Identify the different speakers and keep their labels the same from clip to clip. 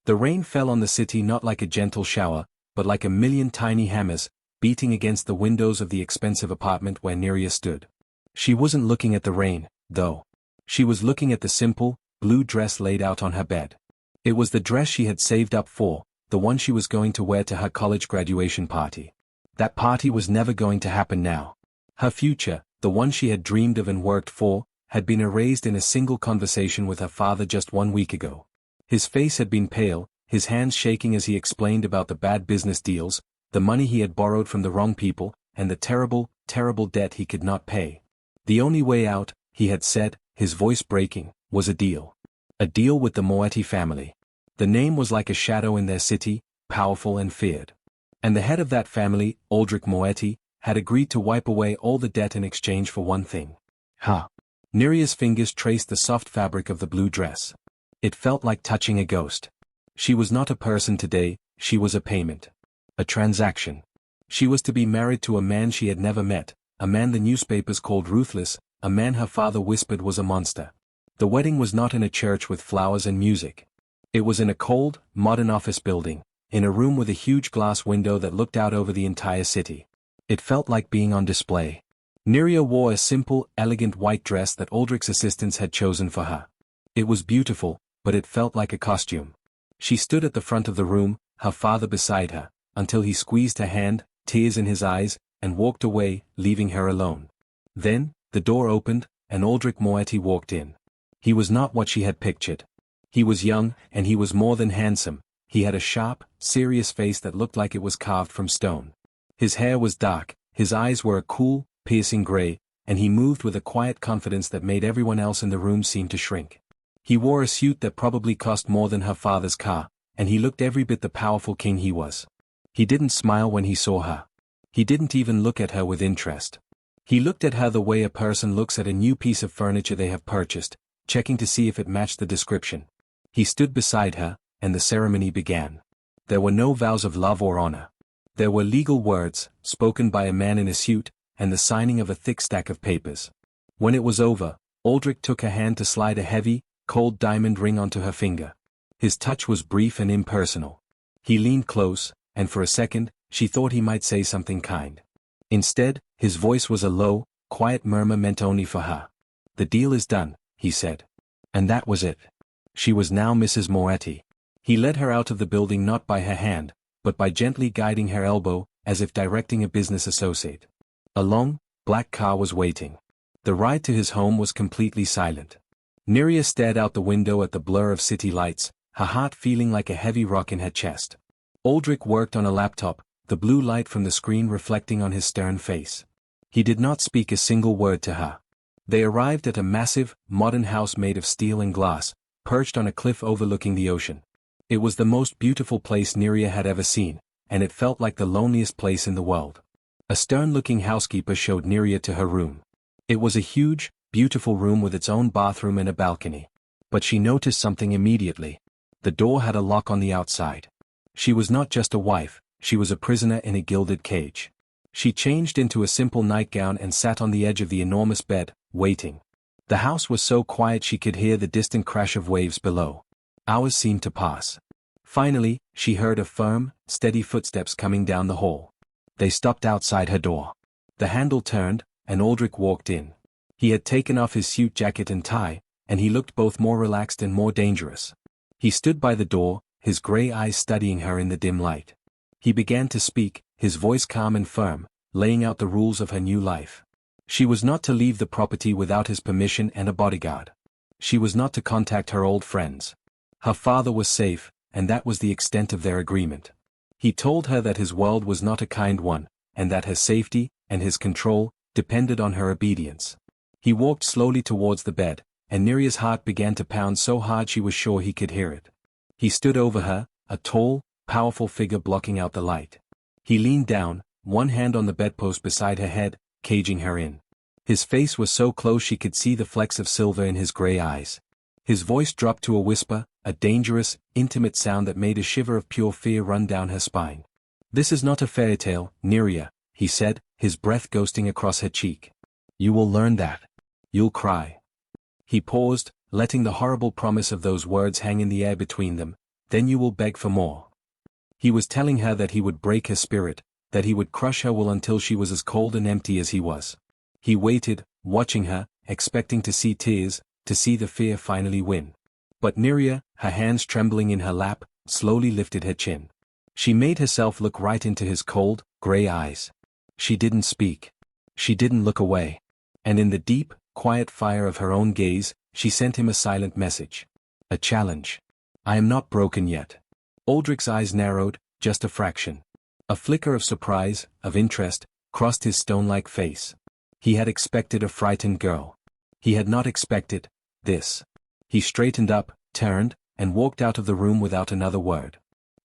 Speaker 1: The rain fell on the city not like a gentle shower, but like a million tiny hammers, beating against the windows of the expensive apartment where Neria stood. She wasn't looking at the rain, though. She was looking at the simple, blue dress laid out on her bed. It was the dress she had saved up for, the one she was going to wear to her college graduation party. That party was never going to happen now. Her future, the one she had dreamed of and worked for, had been erased in a single conversation with her father just 1 week ago. His face had been pale, his hands shaking as he explained about the bad business deals, the money he had borrowed from the wrong people, and the terrible, terrible debt he could not pay. The only way out, he had said, his voice breaking, was a deal. A deal with the Moetti family. The name was like a shadow in their city, powerful and feared. And the head of that family, Aldrich Moetti, had agreed to wipe away all the debt in exchange for one thing. Neria's fingers traced the soft fabric of the blue dress. It felt like touching a ghost. She was not a person today, she was a payment. A transaction. She was to be married to a man she had never met, a man the newspapers called ruthless, a man her father whispered was a monster. The wedding was not in a church with flowers and music. It was in a cold, modern office building, in a room with a huge glass window that looked out over the entire city. It felt like being on display. Neria wore a simple, elegant white dress that Aldrich's assistants had chosen for her. It was beautiful, but it felt like a costume. She stood at the front of the room, her father beside her, until he squeezed her hand, tears in his eyes, and walked away, leaving her alone. Then, the door opened, and Aldrich Moetti walked in. He was not what she had pictured. He was young, and he was more than handsome. He had a sharp, serious face that looked like it was carved from stone. His hair was dark, his eyes were a cool, piercing gray, and he moved with a quiet confidence that made everyone else in the room seem to shrink. He wore a suit that probably cost more than her father's car, and he looked every bit the powerful king he was. He didn't smile when he saw her. He didn't even look at her with interest. He looked at her the way a person looks at a new piece of furniture they have purchased, checking to see if it matched the description. He stood beside her, and the ceremony began. There were no vows of love or honor. There were legal words, spoken by a man in a suit, and the signing of a thick stack of papers. When it was over, Aldrich took her hand to slide a heavy, cold diamond ring onto her finger. His touch was brief and impersonal. He leaned close, and for a second, she thought he might say something kind. Instead, his voice was a low, quiet murmur meant only for her. "The deal is done," he said. And that was it. She was now Mrs. Moetti. He led her out of the building not by her hand, but by gently guiding her elbow, as if directing a business associate. A long, black car was waiting. The ride to his home was completely silent. Neria stared out the window at the blur of city lights, her heart feeling like a heavy rock in her chest. Aldrich worked on a laptop, the blue light from the screen reflecting on his stern face. He did not speak a single word to her. They arrived at a massive, modern house made of steel and glass, perched on a cliff overlooking the ocean. It was the most beautiful place Neria had ever seen, and it felt like the loneliest place in the world. A stern-looking housekeeper showed Neria to her room. It was a huge, beautiful room with its own bathroom and a balcony. But she noticed something immediately. The door had a lock on the outside. She was not just a wife, she was a prisoner in a gilded cage. She changed into a simple nightgown and sat on the edge of the enormous bed, waiting. The house was so quiet she could hear the distant crash of waves below. Hours seemed to pass. Finally, she heard a firm, steady footsteps coming down the hall. They stopped outside her door. The handle turned, and Aldrich walked in. He had taken off his suit jacket and tie, and he looked both more relaxed and more dangerous. He stood by the door, his gray eyes studying her in the dim light. He began to speak, his voice calm and firm, laying out the rules of her new life. She was not to leave the property without his permission and a bodyguard. She was not to contact her old friends. Her father was safe, and that was the extent of their agreement. He told her that his world was not a kind one, and that her safety, and his control, depended on her obedience. He walked slowly towards the bed, and Neria's heart began to pound so hard she was sure he could hear it. He stood over her, a tall, powerful figure blocking out the light. He leaned down, one hand on the bedpost beside her head, caging her in. His face was so close she could see the flecks of silver in his gray eyes. His voice dropped to a whisper, a dangerous, intimate sound that made a shiver of pure fear run down her spine. "This is not a fairy tale, Neria," he said, his breath ghosting across her cheek. "You will learn that. You'll cry." He paused, letting the horrible promise of those words hang in the air between them, then you will beg for more. He was telling her that he would break her spirit, that he would crush her will until she was as cold and empty as he was. He waited, watching her, expecting to see tears, to see the fear finally win. But Neria, her hands trembling in her lap, slowly lifted her chin. She made herself look right into his cold, grey eyes. She didn't speak. She didn't look away. And in the deep, quiet fire of her own gaze, she sent him a silent message. A challenge. I am not broken yet. Aldrich's eyes narrowed, just a fraction. A flicker of surprise, of interest, crossed his stone-like face. He had expected a frightened girl. He had not expected this. He straightened up, turned, and walked out of the room without another word.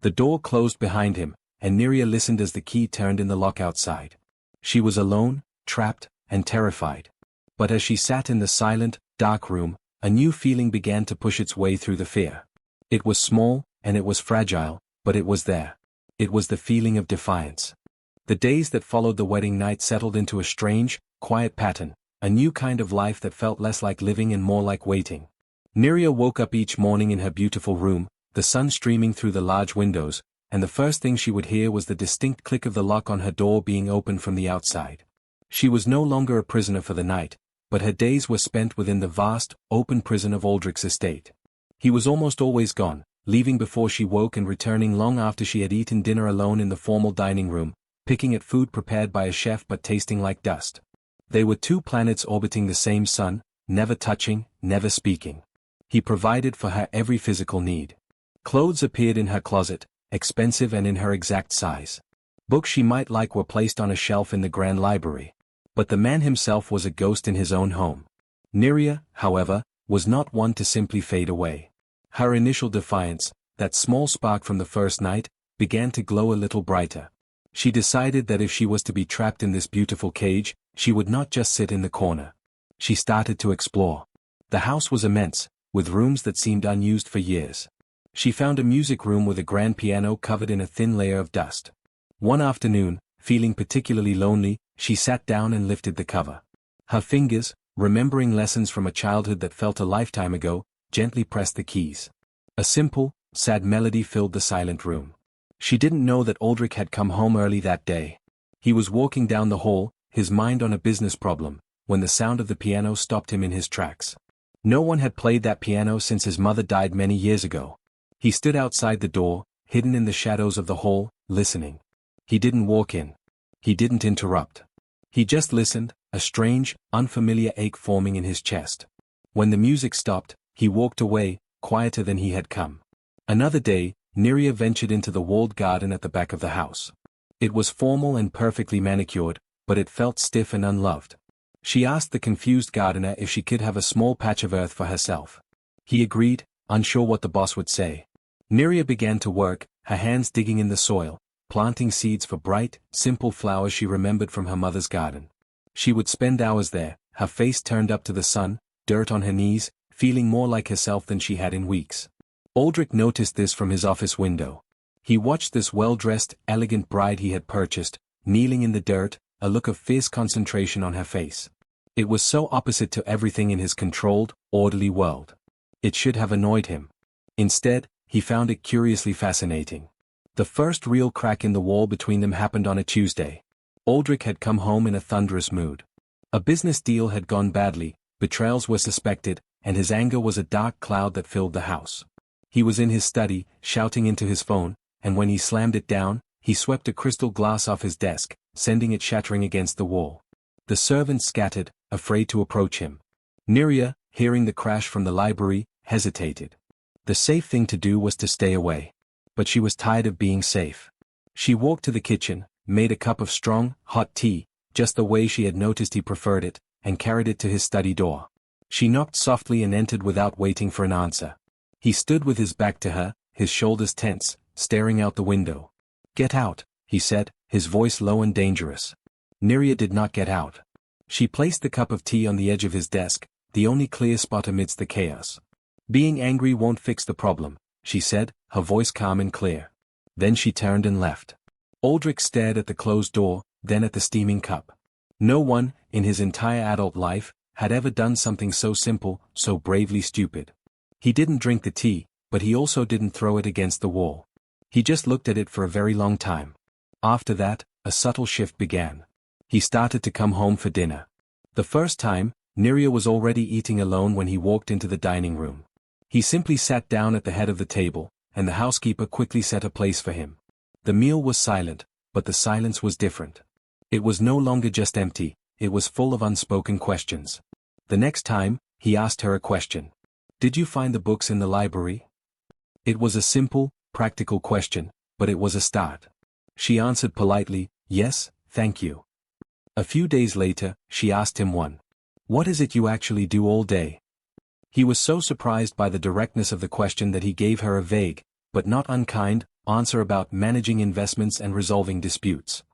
Speaker 1: The door closed behind him, and Neria listened as the key turned in the lock outside. She was alone, trapped, and terrified. But as she sat in the silent, dark room, a new feeling began to push its way through the fear. It was small, and it was fragile, but it was there. It was the feeling of defiance. The days that followed the wedding night settled into a strange, quiet pattern, a new kind of life that felt less like living and more like waiting. Neria woke up each morning in her beautiful room, the sun streaming through the large windows, and the first thing she would hear was the distinct click of the lock on her door being opened from the outside. She was no longer a prisoner for the night, but her days were spent within the vast, open prison of Aldrich's estate. He was almost always gone, leaving before she woke and returning long after she had eaten dinner alone in the formal dining room, picking at food prepared by a chef but tasting like dust. They were two planets orbiting the same sun, never touching, never speaking. He provided for her every physical need. Clothes appeared in her closet, expensive and in her exact size. Books she might like were placed on a shelf in the grand library. But the man himself was a ghost in his own home. Neria, however, was not one to simply fade away. Her initial defiance, that small spark from the first night, began to glow a little brighter. She decided that if she was to be trapped in this beautiful cage, she would not just sit in the corner. She started to explore. The house was immense, with rooms that seemed unused for years. She found a music room with a grand piano covered in a thin layer of dust. One afternoon, feeling particularly lonely, she sat down and lifted the cover. Her fingers, remembering lessons from a childhood that felt a lifetime ago, gently pressed the keys. A simple, sad melody filled the silent room. She didn't know that Aldrich had come home early that day. He was walking down the hall, his mind on a business problem, when the sound of the piano stopped him in his tracks. No one had played that piano since his mother died many years ago. He stood outside the door, hidden in the shadows of the hall, listening. He didn't walk in. He didn't interrupt. He just listened, a strange, unfamiliar ache forming in his chest. When the music stopped, he walked away, quieter than he had come. Another day, Neria ventured into the walled garden at the back of the house. It was formal and perfectly manicured, but it felt stiff and unloved. She asked the confused gardener if she could have a small patch of earth for herself. He agreed, unsure what the boss would say. Neria began to work, her hands digging in the soil, planting seeds for bright, simple flowers she remembered from her mother's garden. She would spend hours there, her face turned up to the sun, dirt on her knees, feeling more like herself than she had in weeks. Aldrich noticed this from his office window. He watched this well-dressed, elegant bride he had purchased, kneeling in the dirt, a look of fierce concentration on her face. It was so opposite to everything in his controlled, orderly world. It should have annoyed him. Instead, he found it curiously fascinating. The first real crack in the wall between them happened on a Tuesday. Aldrich had come home in a thunderous mood. A business deal had gone badly, betrayals were suspected, and his anger was a dark cloud that filled the house. He was in his study, shouting into his phone, and when he slammed it down, he swept a crystal glass off his desk, sending it shattering against the wall. The servants scattered, afraid to approach him. Neria, hearing the crash from the library, hesitated. The safe thing to do was to stay away. But she was tired of being safe. She walked to the kitchen, made a cup of strong, hot tea, just the way she had noticed he preferred it, and carried it to his study door. She knocked softly and entered without waiting for an answer. He stood with his back to her, his shoulders tense, staring out the window. "Get out," he said, his voice low and dangerous. Neria did not get out. She placed the cup of tea on the edge of his desk, the only clear spot amidst the chaos. "Being angry won't fix the problem," she said, her voice calm and clear. Then she turned and left. Aldrich stared at the closed door, then at the steaming cup. No one, in his entire adult life, had ever done something so simple, so bravely stupid. He didn't drink the tea, but he also didn't throw it against the wall. He just looked at it for a very long time. After that, a subtle shift began. He started to come home for dinner. The first time, Neria was already eating alone when he walked into the dining room. He simply sat down at the head of the table, and the housekeeper quickly set a place for him. The meal was silent, but the silence was different. It was no longer just empty, it was full of unspoken questions. The next time, he asked her a question. "Did you find the books in the library?" It was a simple, practical question, but it was a start. She answered politely, "Yes, thank you." A few days later, she asked him one. "What is it you actually do all day?" He was so surprised by the directness of the question that he gave her a vague, but not unkind, answer about managing investments and resolving disputes.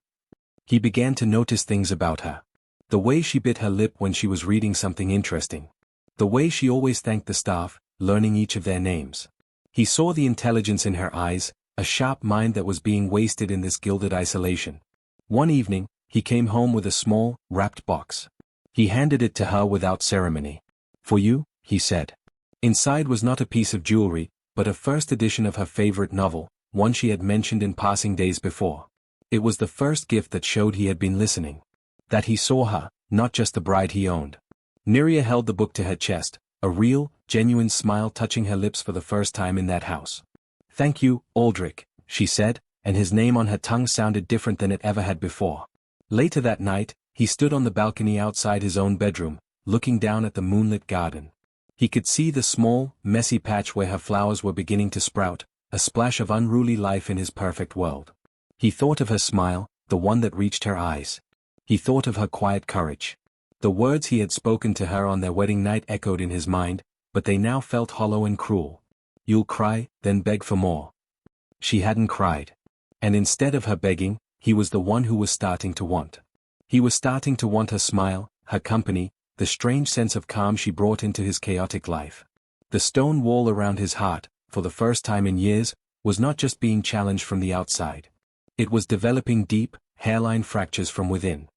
Speaker 1: He began to notice things about her. The way she bit her lip when she was reading something interesting. The way she always thanked the staff, learning each of their names. He saw the intelligence in her eyes, a sharp mind that was being wasted in this gilded isolation. One evening, he came home with a small, wrapped box. He handed it to her without ceremony. "For you," he said. Inside was not a piece of jewelry, but a first edition of her favorite novel, one she had mentioned in passing days before. It was the first gift that showed he had been listening. That he saw her, not just the bride he owned. Neria held the book to her chest, a real, genuine smile touching her lips for the first time in that house. "Thank you, Aldrich," she said, and his name on her tongue sounded different than it ever had before. Later that night, he stood on the balcony outside his own bedroom, looking down at the moonlit garden. He could see the small, messy patch where her flowers were beginning to sprout, a splash of unruly life in his perfect world. He thought of her smile, the one that reached her eyes. He thought of her quiet courage. The words he had spoken to her on their wedding night echoed in his mind, but they now felt hollow and cruel. "You'll cry, then beg for more." She hadn't cried. And instead of her begging, he was the one who was starting to want. He was starting to want her smile, her company, the strange sense of calm she brought into his chaotic life. The stone wall around his heart, for the first time in years, was not just being challenged from the outside. It was developing deep, hairline fractures from within.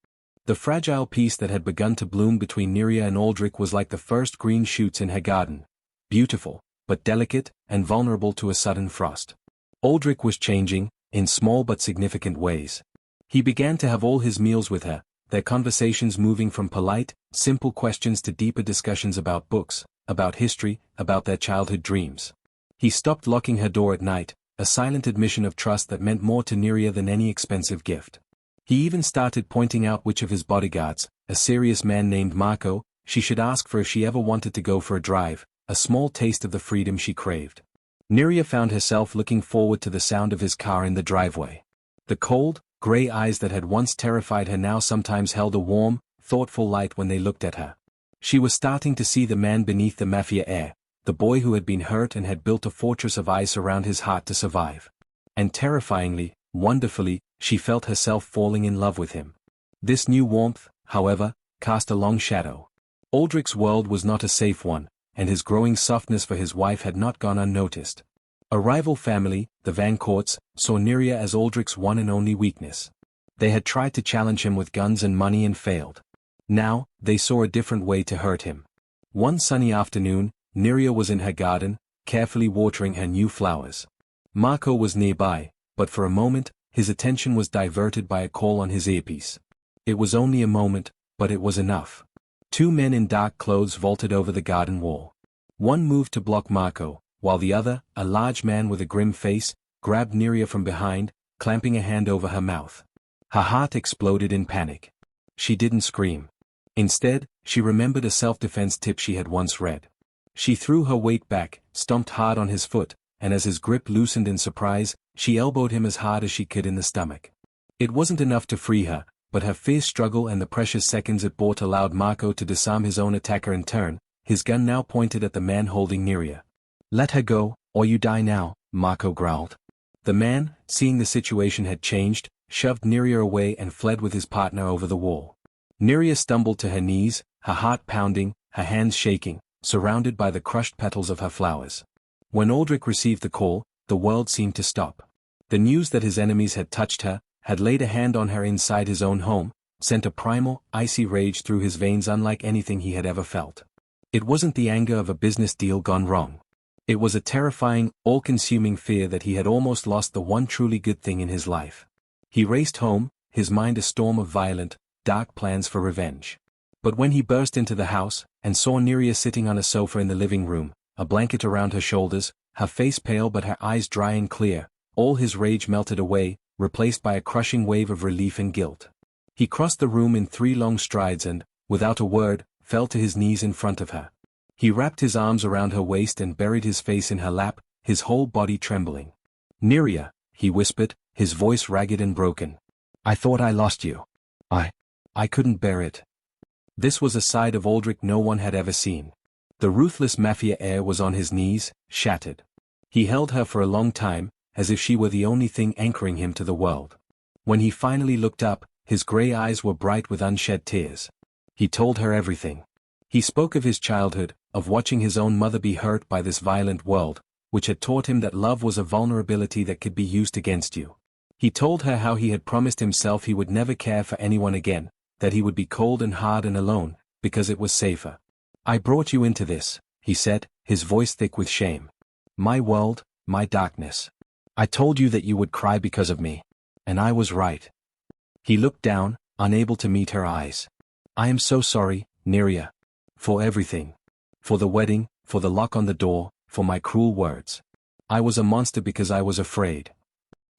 Speaker 1: The fragile peace that had begun to bloom between Neria and Aldrich was like the first green shoots in her garden. Beautiful, but delicate, and vulnerable to a sudden frost. Aldrich was changing, in small but significant ways. He began to have all his meals with her, their conversations moving from polite, simple questions to deeper discussions about books, about history, about their childhood dreams. He stopped locking her door at night, a silent admission of trust that meant more to Neria than any expensive gift. He even started pointing out which of his bodyguards, a serious man named Marco, she should ask for if she ever wanted to go for a drive, a small taste of the freedom she craved. Neria found herself looking forward to the sound of his car in the driveway. The cold, grey eyes that had once terrified her now sometimes held a warm, thoughtful light when they looked at her. She was starting to see the man beneath the Mafia heir, the boy who had been hurt and had built a fortress of ice around his heart to survive. And terrifyingly, wonderfully, she felt herself falling in love with him. This new warmth, however, cast a long shadow. Aldrich's world was not a safe one, and his growing softness for his wife had not gone unnoticed. A rival family, the Van Courts, saw Neria as Aldrich's one and only weakness. They had tried to challenge him with guns and money and failed. Now, they saw a different way to hurt him. One sunny afternoon, Neria was in her garden, carefully watering her new flowers. Marco was nearby, but for a moment, his attention was diverted by a call on his earpiece. It was only a moment, but it was enough. Two men in dark clothes vaulted over the garden wall. One moved to block Marco, while the other, a large man with a grim face, grabbed Neria from behind, clamping a hand over her mouth. Her heart exploded in panic. She didn't scream. Instead, she remembered a self-defense tip she had once read. She threw her weight back, stomped hard on his foot, and as his grip loosened in surprise, she elbowed him as hard as she could in the stomach. It wasn't enough to free her, but her fierce struggle and the precious seconds it bought allowed Marco to disarm his own attacker in turn, his gun now pointed at the man holding Neria. "Let her go, or you die now," Marco growled. The man, seeing the situation had changed, shoved Neria away and fled with his partner over the wall. Neria stumbled to her knees, her heart pounding, her hands shaking, surrounded by the crushed petals of her flowers. When Aldrich received the call, the world seemed to stop. The news that his enemies had touched her, had laid a hand on her inside his own home, sent a primal, icy rage through his veins unlike anything he had ever felt. It wasn't the anger of a business deal gone wrong. It was a terrifying, all-consuming fear that he had almost lost the one truly good thing in his life. He raced home, his mind a storm of violent, dark plans for revenge. But when he burst into the house, and saw Nerea sitting on a sofa in the living room, a blanket around her shoulders, her face pale but her eyes dry and clear, all his rage melted away, replaced by a crushing wave of relief and guilt. He crossed the room in 3 long strides and, without a word, fell to his knees in front of her. He wrapped his arms around her waist and buried his face in her lap, his whole body trembling. "Nerea," he whispered, his voice ragged and broken. "I thought I lost you. I couldn't bear it." This was a side of Aldrich no one had ever seen. The ruthless Mafia heir was on his knees, shattered. He held her for a long time, as if she were the only thing anchoring him to the world. When he finally looked up, his grey eyes were bright with unshed tears. He told her everything. He spoke of his childhood, of watching his own mother be hurt by this violent world, which had taught him that love was a vulnerability that could be used against you. He told her how he had promised himself he would never care for anyone again, that he would be cold and hard and alone, because it was safer. "I brought you into this," he said, his voice thick with shame. "My world, my darkness. I told you that you would cry because of me. And I was right." He looked down, unable to meet her eyes. "I am so sorry, Nerea. For everything. For the wedding, for the lock on the door, for my cruel words. I was a monster because I was afraid."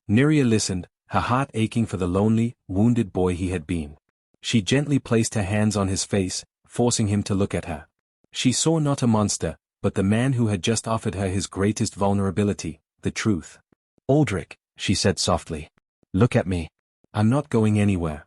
Speaker 1: Nerea listened, her heart aching for the lonely, wounded boy he had been. She gently placed her hands on his face, forcing him to look at her. She saw not a monster, but the man who had just offered her his greatest vulnerability, the truth. "Aldrich," she said softly. "Look at me. I'm not going anywhere."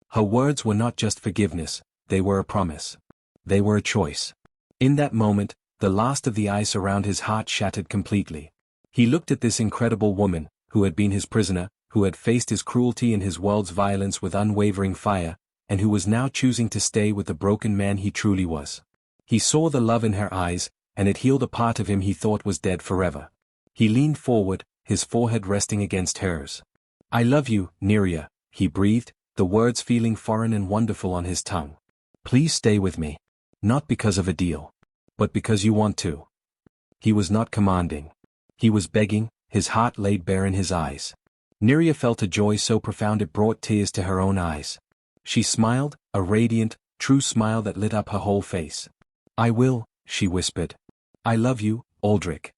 Speaker 1: Her words were not just forgiveness, they were a promise. They were a choice. In that moment, the last of the ice around his heart shattered completely. He looked at this incredible woman, who had been his prisoner, who had faced his cruelty and his world's violence with unwavering fire, and who was now choosing to stay with the broken man he truly was. He saw the love in her eyes, and it healed a part of him he thought was dead forever. He leaned forward, his forehead resting against hers. "I love you, Nerea," he breathed, the words feeling foreign and wonderful on his tongue. "Please stay with me. Not because of a deal. But because you want to." He was not commanding. He was begging, his heart laid bare in his eyes. Nerea felt a joy so profound it brought tears to her own eyes. She smiled, a radiant, true smile that lit up her whole face. "I will," she whispered. "I love you, Aldrich."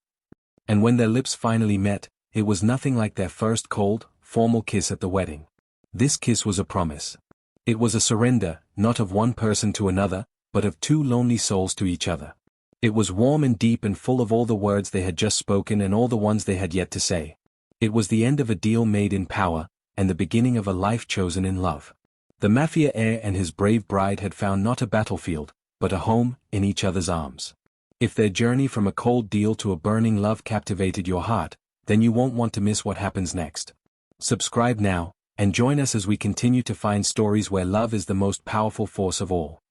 Speaker 1: And when their lips finally met, it was nothing like their first cold, formal kiss at the wedding. This kiss was a promise. It was a surrender, not of one person to another, but of 2 lonely souls to each other. It was warm and deep and full of all the words they had just spoken and all the ones they had yet to say. It was the end of a deal made in power, and the beginning of a life chosen in love. The Mafia heir and his brave bride had found not a battlefield, but a home, in each other's arms. If their journey from a cold deal to a burning love captivated your heart, then you won't want to miss what happens next. Subscribe now, and join us as we continue to find stories where love is the most powerful force of all.